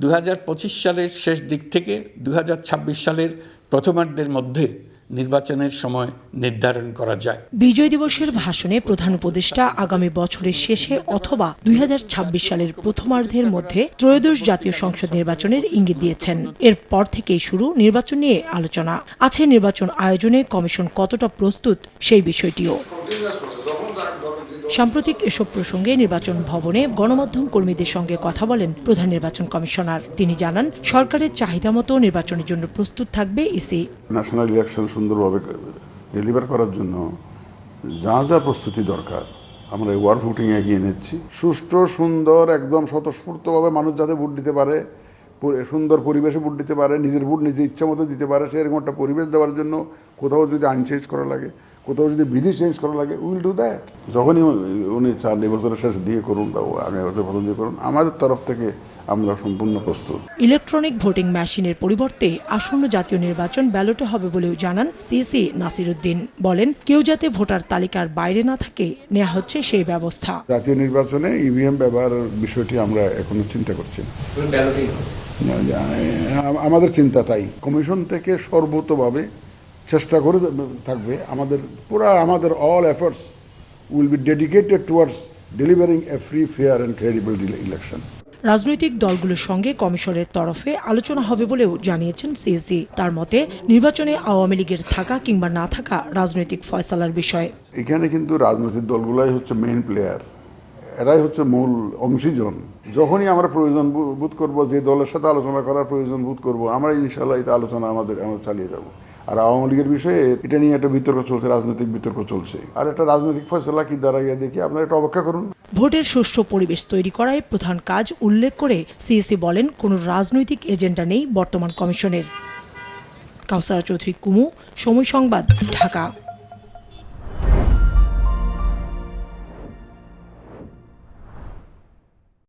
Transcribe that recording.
2025 সালের শেষ দিক থেকে 2026 সালের প্রথমার্ধের মধ্যে নির্বাচনের সময় নির্ধারণ করা যায়। বিজয় দিবসের ভাষণে প্রধান উপদেষ্টা আগামী বছরের শেষে অথবা 2026 সালের প্রথমার্ধের মধ্যে ত্রয়োদশ জাতীয় সংসদ নির্বাচনের ইঙ্গিত দিয়েছেন। এরপর থেকেই শুরু নির্বাচন নিয়ে আলোচনা। আছে নির্বাচন আয়োজনে কমিশন কতটা প্রস্তুত সেই বিষয়টিও। সাম্প্রতিক এসব প্রসঙ্গে নির্বাচন ভবনে গণমাধ্যম কর্মীদের সঙ্গে কথা বলেন প্রধান নির্বাচন কমিশনার। তিনি জানান, সরকারের চাহিদা মতো নির্বাচনের জন্য প্রস্তুত থাকবে ইসি। ন্যাশনাল ইলেকশন সুন্দরভাবে ডেলিভার করার জন্য যা যা প্রস্তুতি দরকার আমরা ওয়ার ভোটিং এগিয়ে নিচ্ছি। সুষ্ঠু, সুন্দর, একদম স্বতঃস্ফূর্তভাবে মানুষ যাতে ভোট দিতে পারে, সুন্দর পরিবেশে ভোট দিতে পারে, নিজের ভোট নিজে ইচ্ছা মতো দিতে পারে, সেরকম একটা পরিবেশ দেওয়ার জন্য কোথাও যদি আইন চেঞ্জ করা লাগে, কোথাও যদি বিধি চেঞ্জ করা লাগে, উইল ডু দ্যাট। যখনই উনি চান এবছরের শেষ দিয়ে করুন বা আগামী বছর প্রথম দিয়ে করুন, আমাদের তরফ থেকে আমরা সম্পূর্ণ প্রস্তুত। ইলেকট্রনিক ভোটিং মেশিনের পরিবর্তে আসন্ন জাতীয় নির্বাচন ব্যালটে হবে বলেও জানান সিসি নাসিরউদ্দিন। বলেন, কেউ যাতে ভোটার তালিকার বাইরে না থাকে নেওয়া হচ্ছে সেই ব্যবস্থা। জাতীয় নির্বাচনে ইভিএম ব্যবহারের বিষয়টি আমরা এখনো চিন্তা করছি না। আমাদের চিন্তা তাই, কমিশন থেকে সর্বতভাবে চেষ্টা করে থাকবে। আমাদের all efforts will be dedicated towards delivering A free, fair and credible election. রাজনৈতিক দলগুলোর সঙ্গে কমিশনের তরফে আলোচনা হবে বলেও জানিয়েছেন সিএসি। তার মতে, নির্বাচনে আওয়ামী লীগের থাকা কিংবা না থাকা রাজনৈতিক ফয়সালার বিষয়। এখানে কিন্তু রাজনৈতিক দলগুলাই হচ্ছে মেইন প্লেয়ার, এরাই হচ্ছে মূল অংশীজন। যখনই আমরা প্রয়োজন বোধ করব, যে দলের সাথে আলোচনা করার প্রয়োজন বোধ করব, আমরা ইনশাল্লাহ এই আলোচনা আমরা চালিয়ে যাব। আর আওয়ামী লীগের বিষয়ে এটা নিয়ে একটা বিতর্ক চলছে, রাজনৈতিক বিতর্ক চলছে, আর একটা রাজনৈতিক ফয়সালা কি দাঁড়াইয়া দেখি, আপনারা এটা অপেক্ষা করুন। ভোটের সুষ্ঠু পরিবেশ তৈরি করাই প্রধান কাজ উল্লেখ করে সিএসি বলেন, কোনো রাজনৈতিক এজেন্ডা নেই বর্তমান কমিশনের। কাউসারা চৌধুরী কুমু, সময় সংবাদ, ঢাকা।